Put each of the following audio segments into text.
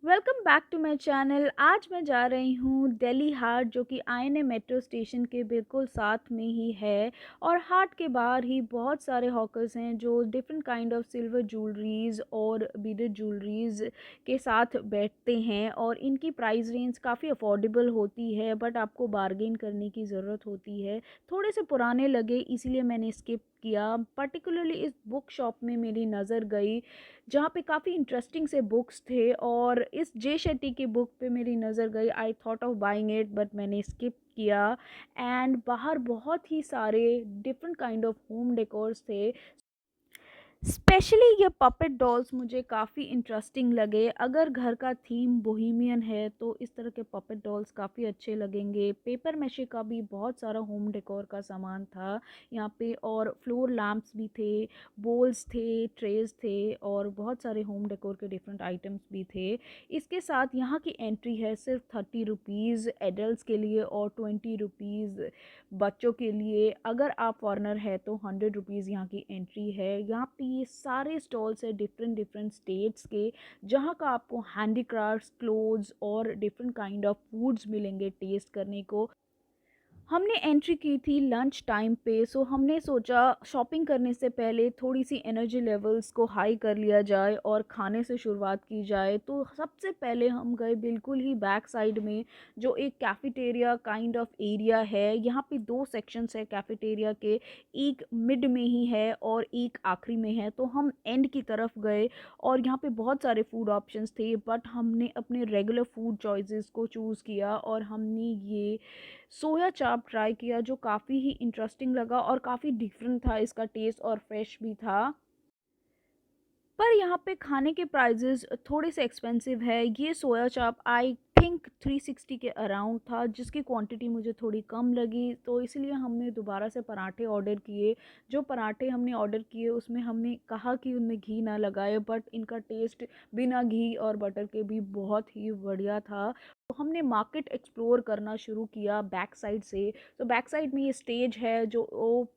Welcome back to my channel. आज मैं जा रही हूँ दिल्ली हाट, जो कि आईएनए मेट्रो स्टेशन के बिल्कुल साथ में ही है। और हाट के बाहर ही बहुत सारे हॉकर्स हैं जो different kind of silver jewelleries और बीडेड ज्वेलरीज के साथ बैठते हैं। और इनकी प्राइस रेंज काफ़ी अफोर्डेबल होती है, बट आपको बार्गेन करने की ज़रूरत होती है। थोड़े से पुराने लगे इसीलिए मैंने स्किप किया। पर्टिकुलरली इस बुक शॉप में मेरी नज़र गई जहाँ पे काफ़ी इंटरेस्टिंग से बुक्स थे, और इस जे शेट्टी की बुक पे मेरी नज़र गई। I thought of buying it, but मैंने स्किप किया। एंड बाहर बहुत ही सारे different kind of home decors थे। स्पेशली ये पपेट डॉल्स मुझे काफ़ी इंटरेस्टिंग लगे। अगर घर का थीम बोहेमियन है तो इस तरह के पपेट डॉल्स काफ़ी अच्छे लगेंगे। पेपर मैशे का भी बहुत सारा होम डेकोर का सामान था यहाँ पे, और फ्लोर लैम्प्स भी थे, बोल्स थे, ट्रेज थे, और बहुत सारे होम डेकोर के डिफरेंट आइटम्स भी थे। इसके साथ यहाँ की एंट्री है सिर्फ 30 रुपीज़ एडल्ट के लिए और 20 रुपीज़ बच्चों के लिए। अगर आप फॉरेनर है तो 100 रुपीज़ यहाँ की एंट्री है। यहाँ पे ये सारे स्टॉल्स है डिफरेंट डिफरेंट स्टेट्स के, जहाँ का आपको हैंडीक्राफ्ट्स, क्लोथ्स और डिफरेंट काइंड ऑफ फूड्स मिलेंगे टेस्ट करने को। हमने एंट्री की थी लंच टाइम पे, सो हमने सोचा शॉपिंग करने से पहले थोड़ी सी एनर्जी लेवल्स को हाई कर लिया जाए और खाने से शुरुआत की जाए। तो सबसे पहले हम गए बिल्कुल ही बैक साइड में, जो एक कैफ़ेटेरिया काइंड ऑफ एरिया है। यहाँ पे दो सेक्शंस है कैफ़ेटेरिया के, एक मिड में ही है और एक आखिरी में है। तो हम एंड की तरफ गए और यहाँ पे बहुत सारे फूड ऑप्शंस थे, बट हमने अपने रेगुलर फूड चॉइसेस को चूज़ किया और हमने ये सोया चाप ट्राई किया, जो काफ़ी ही इंटरेस्टिंग लगा और काफ़ी डिफरेंट था इसका टेस्ट, और फ्रेश भी था। पर यहाँ पे खाने के प्राइजेज़ थोड़े से एक्सपेंसिव है। ये सोया चाप आई थिंक 360 के अराउंड था, जिसकी क्वांटिटी मुझे थोड़ी कम लगी, तो इसलिए हमने दोबारा से पराठे ऑर्डर किए। जो पराठे हमने ऑर्डर किए उसमें हमने कहा कि उनमें घी ना लगाए, बट इनका टेस्ट बिना घी और बटर के भी बहुत ही बढ़िया था। तो हमने मार्केट एक्सप्लोर करना शुरू किया बैक साइड से। तो बैक साइड में ये स्टेज है जो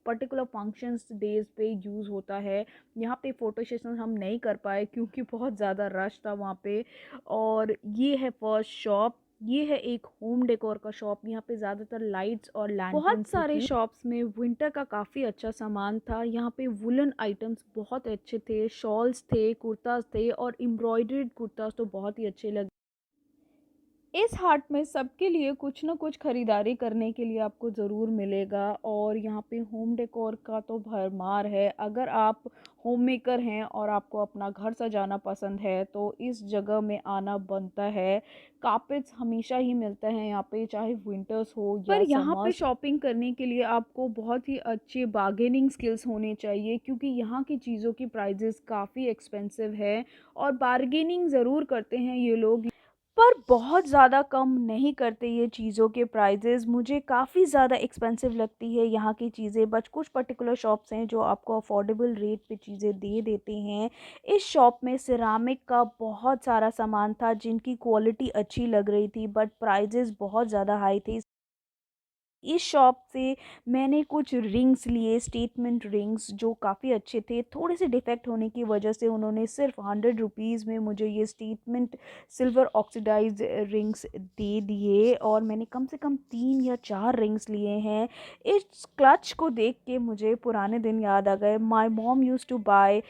पर्टिकुलर फंक्शंस डेज पे यूज़ होता है। यहाँ पे फ़ोटो सेशन हम नहीं कर पाए क्योंकि बहुत ज़्यादा रश था वहाँ पे। और ये है फर्स्ट शॉप। ये है एक होम डेकोर का शॉप। यहाँ पे ज़्यादातर लाइट्स और बहुत लैंटर्न्स ही सारे थी। शॉप्स में विंटर का काफ़ी अच्छा सामान था। यहाँ पे वुलन आइटम्स बहुत अच्छे थे, शॉल्स थे, कुर्ताज थे, और एम्ब्रॉयडर्ड कुर्ताज तो बहुत ही अच्छे लगे। इस हाट में सबके लिए कुछ ना कुछ खरीदारी करने के लिए आपको ज़रूर मिलेगा, और यहाँ पे होम डेकोर का तो भरमार है। अगर आप होम मेकर हैं और आपको अपना घर सजाना पसंद है तो इस जगह में आना बनता है। कार्पेट्स हमेशा ही मिलते हैं यहाँ पे, चाहे विंटर्स हो पर या यहाँ पे समर्स। शॉपिंग करने के लिए आपको बहुत ही अच्छे बार्गेनिंग स्किल्स होने चाहिए, क्योंकि यहाँ की चीज़ों की प्राइजेस काफ़ी एक्सपेंसिव है, और बार्गेनिंग ज़रूर करते हैं ये लोग, पर बहुत ज़्यादा कम नहीं करते ये चीज़ों के प्राइजेज़। मुझे काफ़ी ज़्यादा एक्सपेंसिव लगती है यहाँ की चीज़ें, बट कुछ पर्टिकुलर शॉप्स हैं जो आपको अफोर्डेबल रेट पे चीज़ें दे देते हैं। इस शॉप में सिरामिक का बहुत सारा सामान था जिनकी क्वालिटी अच्छी लग रही थी, बट प्राइजेज़ बहुत ज़्यादा हाई थे। इस शॉप से मैंने कुछ रिंग्स लिए, स्टेटमेंट रिंग्स, जो काफ़ी अच्छे थे। थोड़े से डिफेक्ट होने की वजह से उन्होंने सिर्फ 100 रुपीज़ में मुझे ये स्टेटमेंट सिल्वर ऑक्सीडाइज रिंग्स दे दिए, और मैंने कम से कम 3 या 4 रिंग्स लिए हैं। इस क्लच को देख के मुझे पुराने दिन याद आ गए। My mom use to buy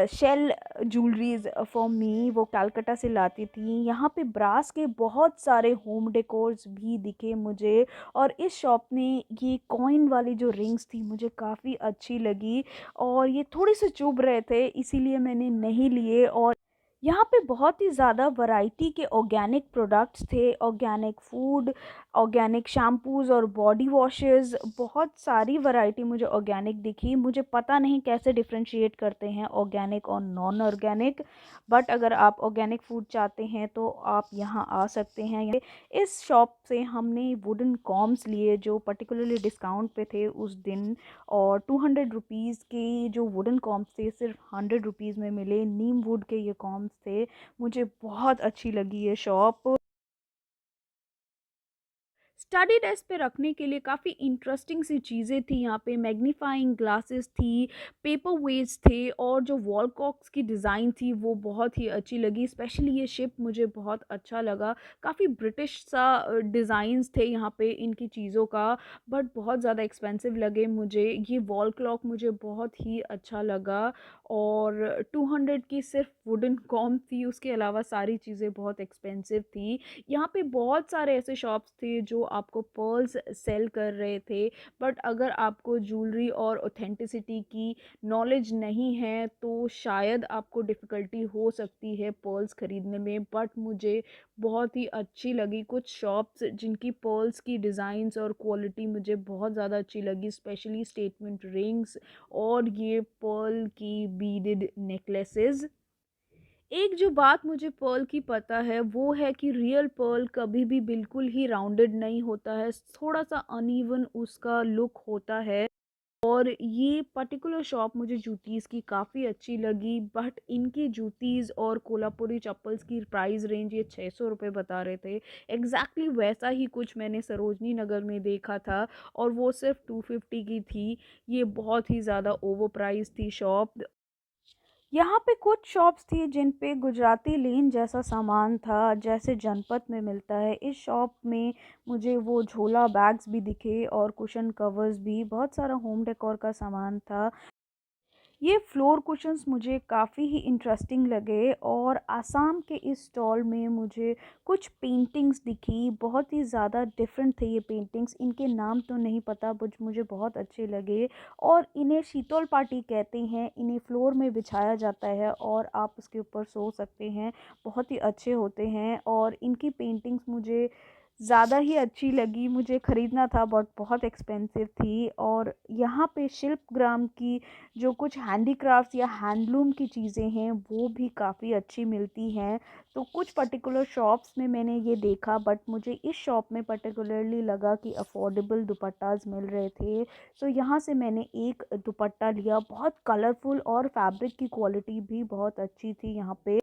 shell jewelleries for me, वो कलकत्ता से लाती थी। यहाँ पे ब्रास के बहुत सारे होम डेकोर्स भी दिखे मुझे, और इस शॉप में ये कॉइन वाली जो रिंग्स थी मुझे काफ़ी अच्छी लगी, और ये थोड़े से चुभ रहे थे इसीलिए मैंने नहीं लिए। और यहाँ पे बहुत ही ज़्यादा वैरायटी के ऑर्गेनिक प्रोडक्ट्स थे, ऑर्गेनिक फूड, ऑर्गेनिक शैम्पूज़ और बॉडी वॉशेस। बहुत सारी वैरायटी मुझे ऑर्गेनिक दिखी। मुझे पता नहीं कैसे डिफरेंशिएट करते हैं ऑर्गेनिक और नॉन ऑर्गेनिक, बट अगर आप ऑर्गेनिक फूड चाहते हैं तो आप यहाँ आ सकते हैं। इस शॉप से हमने वुडन कॉम्स लिए जो पर्टिकुलरली डिस्काउंट पे थे उस दिन, और 200 रुपीज़ के जो वुडन कॉम्स थे सिर्फ 100 रुपीज़ में मिले। नीम वुड के ये कॉम्स थे। मुझे बहुत अच्छी लगी ये शॉप। स्टडी डेस्क पे रखने के लिए काफ़ी इंटरेस्टिंग सी चीज़ें थी यहाँ पे, मैग्नीफाइंग ग्लासेस थी, पेपर वेट्स थे और जो वॉल क्लॉक्स की डिज़ाइन थी वो बहुत ही अच्छी लगी। स्पेशली ये शिप मुझे बहुत अच्छा लगा। काफ़ी ब्रिटिश सा डिज़ाइंस थे यहाँ पे इनकी चीज़ों का, बट बहुत ज़्यादा एक्सपेंसिव लगे मुझे। ये वॉल क्लॉक मुझे बहुत ही अच्छा लगा और 200 की सिर्फ वुडन कॉम थी, उसके अलावा सारी चीज़ें बहुत एक्सपेंसिव थी। यहाँ पे बहुत सारे ऐसे शॉप्स थे जो आपको पर्ल्स सेल कर रहे थे, बट अगर आपको ज्वेलरी और ऑथेंटिसिटी की नॉलेज नहीं है तो शायद आपको डिफ़िकल्टी हो सकती है पर्ल्स ख़रीदने में। बट मुझे बहुत ही अच्छी लगी कुछ शॉप्स जिनकी पर्ल्स की डिज़ाइंस और क्वालिटी मुझे बहुत ज़्यादा अच्छी लगी, स्पेशली स्टेटमेंट रिंग्स और ये पर्ल की बीडेड नेकलेसेस। एक जो बात मुझे पर्ल की पता है वो है कि रियल पर्ल कभी भी बिल्कुल ही राउंडेड नहीं होता है, थोड़ा-सा अनइवन उसका लुक होता है। और ये पर्टिकुलर शॉप मुझे जूतीज़ की काफ़ी अच्छी लगी, बट इनकी जूतीज़ और कोल्हापुरी चप्पल्स की प्राइस रेंज ये 600 रुपये बता रहे थे। एग्जैक्टली वैसा ही कुछ मैंने सरोजनी नगर में देखा था और वो सिर्फ 250 की थी। ये बहुत ही ज़्यादा ओवर प्राइस थी शॉप। यहाँ पे कुछ शॉप्स थी जिन पे गुजराती लेन जैसा सामान था, जैसे जनपथ में मिलता है। इस शॉप में मुझे वो झोला बैग्स भी दिखे और कुशन कवर्स भी, बहुत सारा होम डेकोर का सामान था। ये फ्लोर कुशन्स मुझे काफ़ी ही इंटरेस्टिंग लगे और आसाम के इस स्टॉल में मुझे कुछ पेंटिंग्स दिखी, बहुत ही ज़्यादा डिफरेंट थे ये पेंटिंग्स। इनके नाम तो नहीं पता बट मुझे बहुत अच्छे लगे और इन्हें शीतल पाटी कहते हैं। इन्हें फ्लोर में बिछाया जाता है और आप उसके ऊपर सो सकते हैं, बहुत ही अच्छे होते हैं और इनकी पेंटिंग्स मुझे ज़्यादा ही अच्छी लगी। मुझे ख़रीदना था बट बहुत एक्सपेंसिव थी। और यहाँ पे शिल्पग्राम की जो कुछ हैंडीक्राफ्ट्स या हैंडलूम की चीज़ें हैं वो भी काफ़ी अच्छी मिलती हैं। तो कुछ पर्टिकुलर शॉप्स में मैंने ये देखा, बट मुझे इस शॉप में पर्टिकुलरली लगा कि अफोर्डेबल दुपट्टाज मिल रहे थे। तो यहाँ से मैंने एक दुपट्टा लिया, बहुत कलरफुल और फैब्रिक की क्वालिटी भी बहुत अच्छी थी यहाँ पे।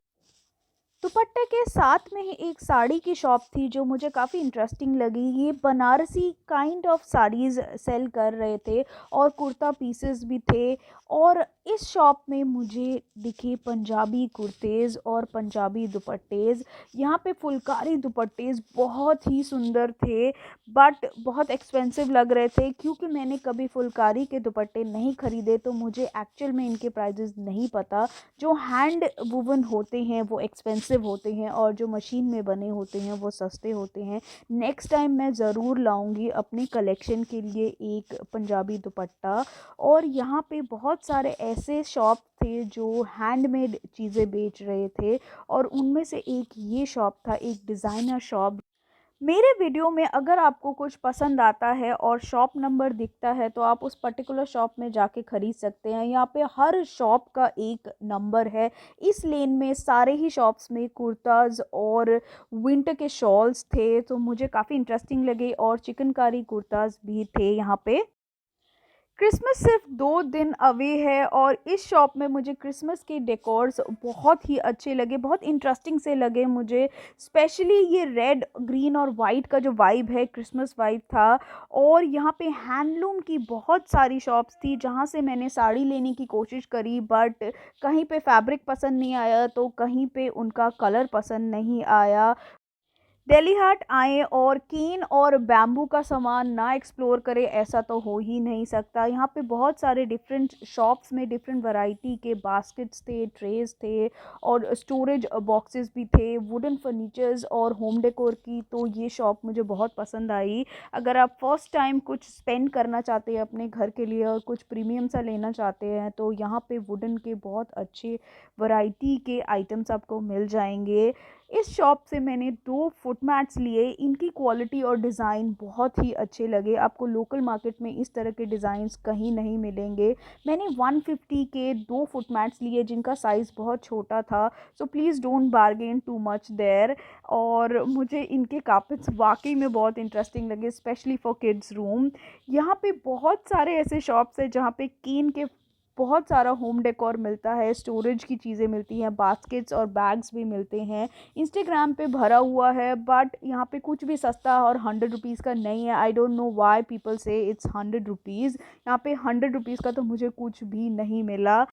दुपट्टे के साथ में ही एक साड़ी की शॉप थी जो मुझे काफ़ी इंटरेस्टिंग लगी। ये Banarasi kind of saris sale कर रहे थे और कुर्ता पीसेस भी थे। और इस शॉप में मुझे दिखे पंजाबी कुर्तेज़ और पंजाबी दुपट्टेज़। यहाँ पे फुलकारी दुपट्टेज़ बहुत ही सुंदर थे, बट बहुत एक्सपेंसिव लग रहे थे। क्योंकि मैंने कभी फुलकारी के दुपट्टे नहीं ख़रीदे तो मुझे एक्चुअल में इनके प्राइजेज़ नहीं पता। जो हैंड वुवन होते हैं वो एक्सपेंसिव होते हैं और जो मशीन में बने होते हैं वो सस्ते होते हैं। नेक्स्ट टाइम मैं ज़रूर लाऊंगी अपनी कलेक्शन के लिए एक पंजाबी दुपट्टा। और यहाँ पे बहुत सारे ऐसे शॉप थे जो हैंडमेड चीज़ें बेच रहे थे और उनमें से एक ये शॉप था, एक डिज़ाइनर शॉप। मेरे वीडियो में अगर आपको कुछ पसंद आता है और शॉप नंबर दिखता है तो आप उस पर्टिकुलर शॉप में जाके ख़रीद सकते हैं। यहाँ पे हर शॉप का एक नंबर है। इस लेन में सारे ही शॉप्स में कुर्ताज़ और विंटर के शॉल्स थे, तो मुझे काफ़ी इंटरेस्टिंग लगे और चिकनकारी कुर्ताज़ भी थे यहाँ पे। क्रिसमस सिर्फ 2 दिन अवे है और इस शॉप में मुझे क्रिसमस के डेकोर्स बहुत ही अच्छे लगे, बहुत इंटरेस्टिंग से लगे मुझे। स्पेशली ये रेड ग्रीन और वाइट का जो वाइब है, क्रिसमस वाइब था। और यहाँ पे हैंडलूम की बहुत सारी शॉप्स थी जहाँ से मैंने साड़ी लेने की कोशिश करी, बट कहीं पे फैब्रिक पसंद नहीं आया तो कहीं पे उनका कलर पसंद नहीं आया। दिल्ली हाट आएँ और केन और बैम्बू का सामान ना एक्सप्लोर करें, ऐसा तो हो ही नहीं सकता। यहाँ पे बहुत सारे डिफरेंट शॉप्स में डिफरेंट वैरायटी के बास्केट्स थे, ट्रेस थे और स्टोरेज बॉक्सेस भी थे, वुडन फर्नीचर्स और होम डेकोर की। तो ये शॉप मुझे बहुत पसंद आई। अगर आप फर्स्ट टाइम कुछ स्पेंड करना चाहते हैं अपने घर के लिए और कुछ प्रीमियम सा लेना चाहते हैं तो यहाँ पे वुडन के बहुत अच्छे वैरायटी के आइटम्स आपको मिल जाएंगे। इस शॉप से मैंने 2 फुट मैट्स लिए। इनकी क्वालिटी और डिज़ाइन बहुत ही अच्छे लगे। आपको लोकल मार्केट में इस तरह के डिज़ाइंस कहीं नहीं मिलेंगे। मैंने 150 के 2 फुट मैट्स लिए जिनका साइज़ बहुत छोटा था। So please don't bargain too much there. और मुझे इनके कार्पेट्स वाकई में बहुत इंटरेस्टिंग लगे, स्पेशली फॉर किड्स रूम। यहाँ पे बहुत सारे ऐसे शॉप्स हैं जहाँ पे केन के बहुत सारा होम डेकोर मिलता है, स्टोरेज की चीज़ें मिलती हैं, बास्केट्स और बैग्स भी मिलते हैं। इंस्टाग्राम पे भरा हुआ है, बट यहाँ पे कुछ भी सस्ता और 100 रुपीज़ का नहीं है। I don't know why people से इट्स 100 रुपीज़। यहाँ पे 100 रुपीज़ का तो मुझे कुछ भी नहीं मिला।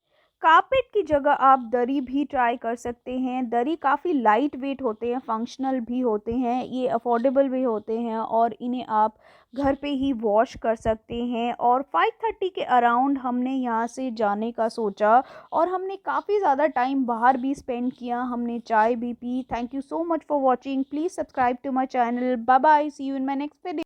कार्पेट की जगह आप दरी भी ट्राई कर सकते हैं। दरी काफ़ी लाइट वेट होते हैं, फंक्शनल भी होते हैं, ये अफोर्डेबल भी होते हैं और इन्हें आप घर पे ही वॉश कर सकते हैं। और 5:30 के अराउंड हमने यहाँ से जाने का सोचा और हमने काफ़ी ज़्यादा टाइम बाहर भी स्पेंड किया, हमने चाय भी पी। Thank you so much for watching. Please subscribe to my channel. Bye bye, see you in my next video.